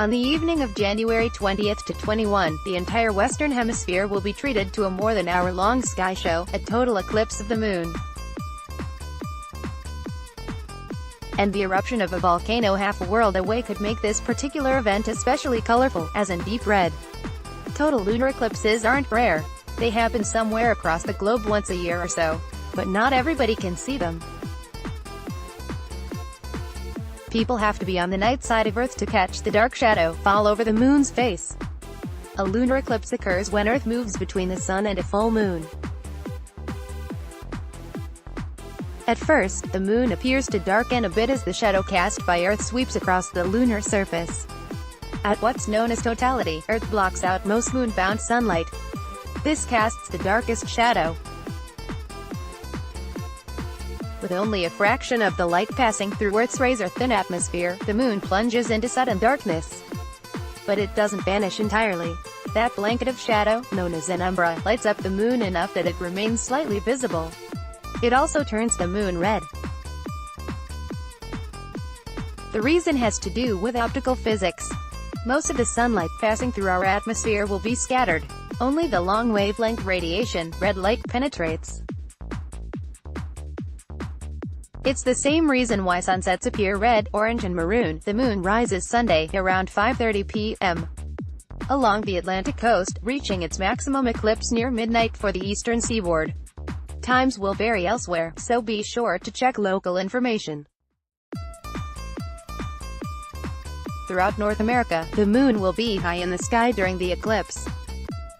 On the evening of January 20th to 21, the entire Western Hemisphere will be treated to a more than hour-long sky show, a total eclipse of the moon. And the eruption of a volcano half a world away could make this particular event especially colorful, as in deep red. Total lunar eclipses aren't rare. They happen somewhere across the globe once a year or so. But not everybody can see them. People have to be on the night side of Earth to catch the dark shadow fall over the moon's face. A lunar eclipse occurs when Earth moves between the sun and a full moon. At first, the moon appears to darken a bit as the shadow cast by Earth sweeps across the lunar surface. At what's known as totality, Earth blocks out most moon-bound sunlight. This casts the darkest shadow. With only a fraction of the light passing through Earth's razor-thin atmosphere, the moon plunges into sudden darkness. But it doesn't vanish entirely. That blanket of shadow, known as an umbra, lights up the moon enough that it remains slightly visible. It also turns the moon red. The reason has to do with optical physics. Most of the sunlight passing through our atmosphere will be scattered. Only the long wavelength radiation, red light, penetrates. It's the same reason why sunsets appear red, orange and maroon. The moon rises Sunday, around 5:30 p.m. along the Atlantic coast, reaching its maximum eclipse near midnight for the eastern seaboard. Times will vary elsewhere, so be sure to check local information. Throughout North America, the moon will be high in the sky during the eclipse.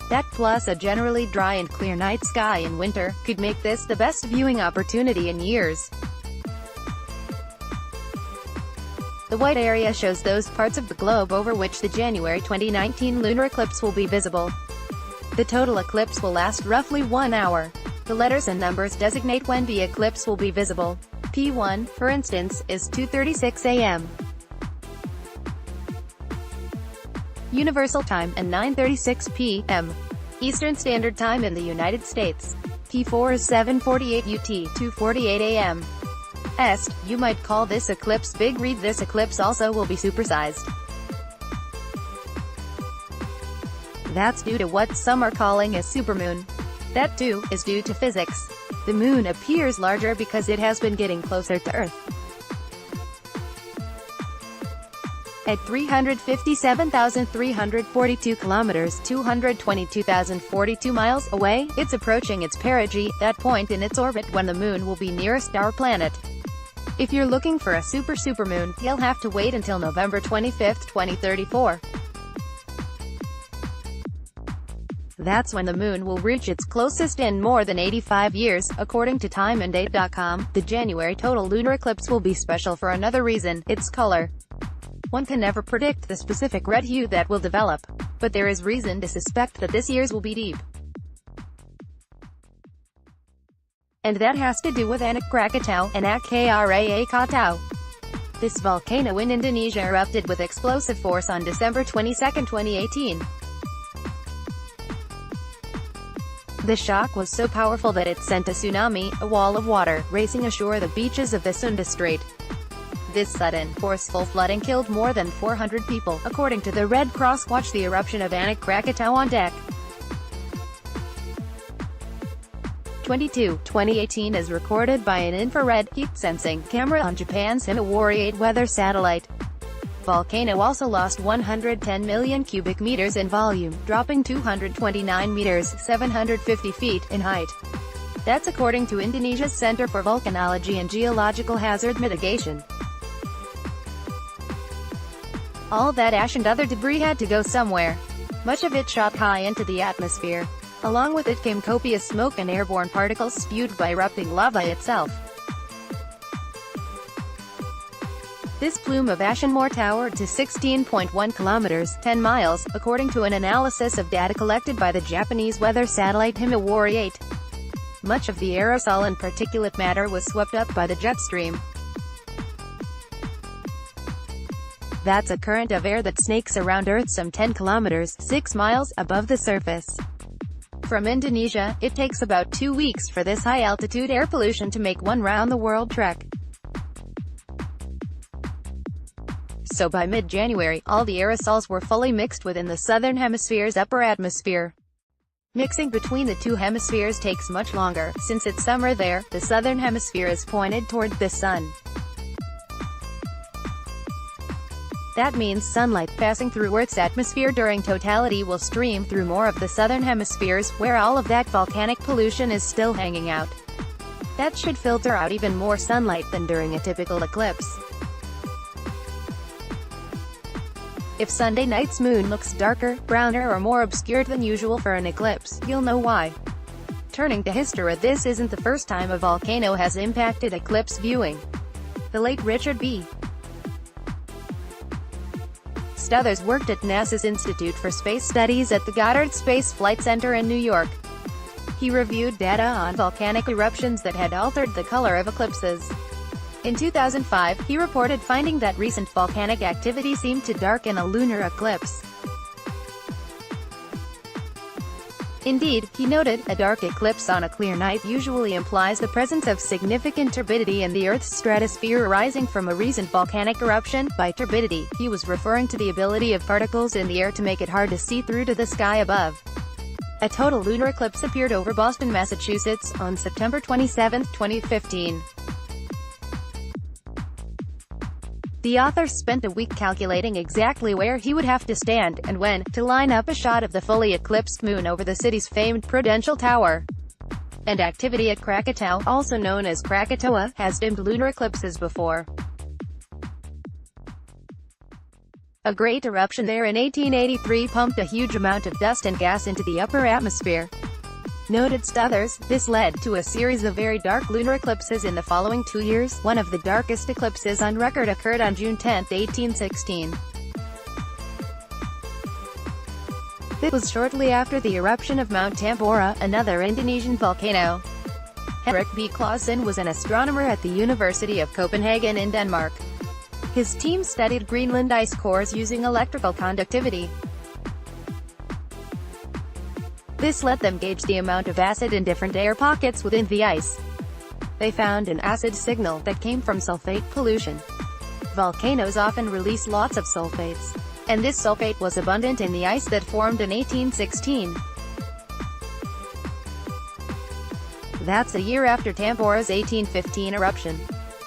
That plus a generally dry and clear night sky in winter, could make this the best viewing opportunity in years. The white area shows those parts of the globe over which the January 2019 lunar eclipse will be visible. The total eclipse will last roughly 1 hour. The letters and numbers designate when the eclipse will be visible. P1, for instance, is 2:36 a.m. Universal Time, and 9:36 p.m. Eastern Standard Time in the United States. P4 is 7:48 UT, 2:48 a.m. Est, you might call this eclipse big. Read this eclipse also will be supersized. That's due to what some are calling a supermoon. That too is due to physics. The moon appears larger because it has been getting closer to Earth. At 357,342 kilometers, 222,042 miles away, it's approaching its perigee, that point in its orbit when the moon will be nearest our planet. If you're looking for a supermoon, you'll have to wait until November 25, 2034. That's when the moon will reach its closest in more than 85 years, according to timeanddate.com. The January total lunar eclipse will be special for another reason: its color. One can never predict the specific red hue that will develop, but there is reason to suspect that this year's will be deep. And that has to do with Anak Krakatau, Anak Krakatau. This volcano in Indonesia erupted with explosive force on December 22, 2018. The shock was so powerful that it sent a tsunami, a wall of water, racing ashore the beaches of the Sunda Strait. This sudden, forceful flooding killed more than 400 people, according to the Red Cross. Watch the eruption of Anak Krakatau on deck. 2018 is recorded by an infrared heat-sensing camera on Japan's Himawari 8 weather satellite. Volcano also lost 110 million cubic meters in volume, dropping 229 meters, 750 feet, in height. That's according to Indonesia's Center for Volcanology and Geological Hazard Mitigation. All that ash and other debris had to go somewhere. Much of it shot high into the atmosphere. Along with it came copious smoke and airborne particles spewed by erupting lava itself. This plume of ash and more towered to 16.1 kilometers, 10 miles, according to an analysis of data collected by the Japanese weather satellite Himawari 8. Much of the aerosol and particulate matter was swept up by the jet stream. That's a current of air that snakes around Earth some 10 kilometers, 6 miles, above the surface. From Indonesia, it takes about 2 weeks for this high-altitude air pollution to make one round-the-world trek. so by mid-January, all the aerosols were fully mixed within the southern hemisphere's upper atmosphere. Mixing between the two hemispheres takes much longer, since it's summer there. The southern hemisphere is pointed toward the sun. That means sunlight passing through Earth's atmosphere during totality will stream through more of the southern hemispheres, where all of that volcanic pollution is still hanging out. That should filter out even more sunlight than during a typical eclipse. If Sunday night's moon looks darker, browner or more obscured than usual for an eclipse, you'll know why. Turning to history, this isn't the first time a volcano has impacted eclipse viewing. The late Richard B. Stothers worked at NASA's Institute for Space Studies at the Goddard Space Flight Center in New York. He reviewed data on volcanic eruptions that had altered the color of eclipses. In 2005, he reported finding that recent volcanic activity seemed to darken a lunar eclipse. Indeed, he noted, a dark eclipse on a clear night usually implies the presence of significant turbidity in the Earth's stratosphere arising from a recent volcanic eruption. By turbidity, he was referring to the ability of particles in the air to make it hard to see through to the sky above. A total lunar eclipse appeared over Boston, Massachusetts, on September 27, 2015. The author spent a week calculating exactly where he would have to stand, and when, to line up a shot of the fully eclipsed moon over the city's famed Prudential Tower. And activity at Krakatoa, also known as Krakatoa, has dimmed lunar eclipses before. A great eruption there in 1883 pumped a huge amount of dust and gas into the upper atmosphere. Noted Stothers, this led to a series of very dark lunar eclipses in the following 2 years. One of the darkest eclipses on record occurred on June 10, 1816. This was shortly after the eruption of Mount Tambora, another Indonesian volcano. Henrik B. Clausen was an astronomer at the University of Copenhagen in Denmark. His team studied Greenland ice cores using electrical conductivity. This let them gauge the amount of acid in different air pockets within the ice. They found an acid signal that came from sulfate pollution. Volcanoes often release lots of sulfates, and this sulfate was abundant in the ice that formed in 1816. That's a year after Tambora's 1815 eruption.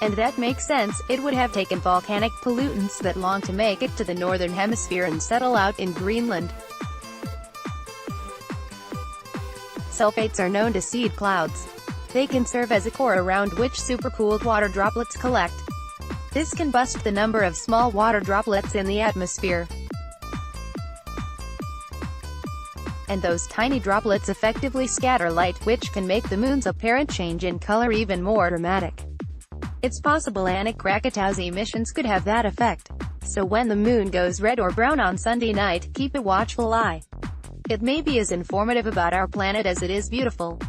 And that makes sense, it would have taken volcanic pollutants that long to make it to the northern hemisphere and settle out in Greenland. Sulfates are known to seed clouds. They can serve as a core around which supercooled water droplets collect. This can bust the number of small water droplets in the atmosphere. And those tiny droplets effectively scatter light, which can make the moon's apparent change in color even more dramatic. It's possible Krakatoa's emissions could have that effect. So when the moon goes red or brown on Sunday night, keep a watchful eye. It may be as informative about our planet as it is beautiful.